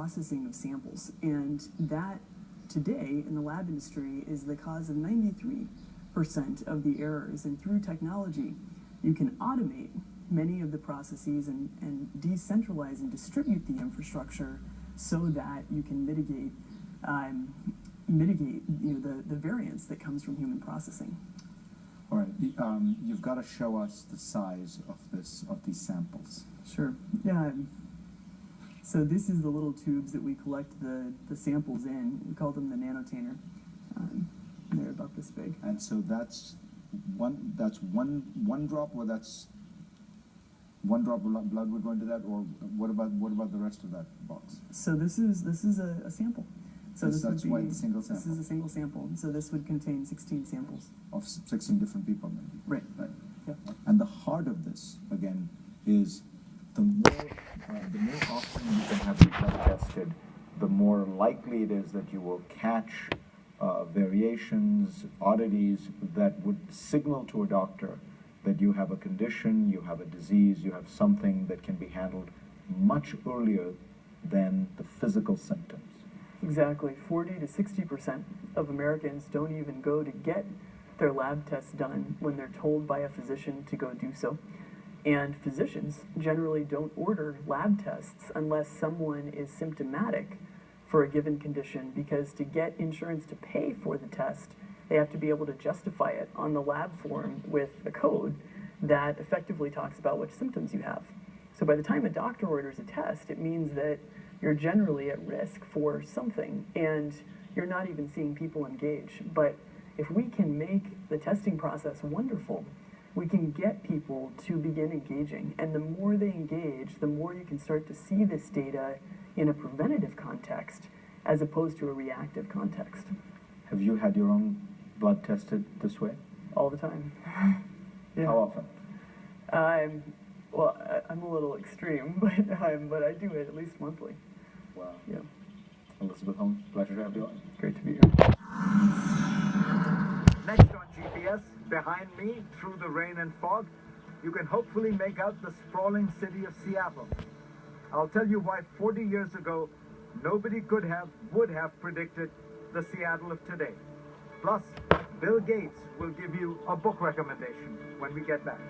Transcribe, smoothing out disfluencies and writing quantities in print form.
processing of samples. And that today in the lab industry is the cause of 93% of the errors. And through technology, you can automate many of the processes and decentralize and distribute the infrastructure so that you can mitigate the variance that comes from human processing. All right, you've got to show us the size of these samples. Sure. Yeah. So this is the little tubes that we collect the samples in. We call them the nanotainer. They're about this big. And so that's one drop, or that's one drop of blood would go into that, or what about the rest of that box? So this is a sample. So that's why it's a single sample. This is a single sample. So this would contain 16 samples Of 16 different people, maybe. Right. Right. Yeah. And the heart of this, again, is the more often you can have your blood tested, the more likely it is that you will catch variations, oddities that would signal to a doctor that you have a condition, you have a disease, you have something that can be handled much earlier than the physical symptoms. Exactly. 40 to 60% of Americans don't even go to get their lab tests done when they're told by a physician to go do so. And physicians generally don't order lab tests unless someone is symptomatic for a given condition, because to get insurance to pay for the test, they have to be able to justify it on the lab form with a code that effectively talks about which symptoms you have. So by the time a doctor orders a test, it means that you're generally at risk for something, and you're not even seeing people engage. But if we can make the testing process wonderful, we can get people to begin engaging. And the more they engage, the more you can start to see this data in a preventative context as opposed to a reactive context. Have you had your own blood tested this way? All the time. Yeah. How often? Well, I'm a little extreme, but I do it at least monthly. Wow. Yeah. Elizabeth Holmes, pleasure to have you on. Great to be here. Next on GPS, behind me, through the rain and fog, you can hopefully make out the sprawling city of Seattle. I'll tell you why 40 years ago, nobody would have predicted the Seattle of today. Plus, Bill Gates will give you a book recommendation when we get back.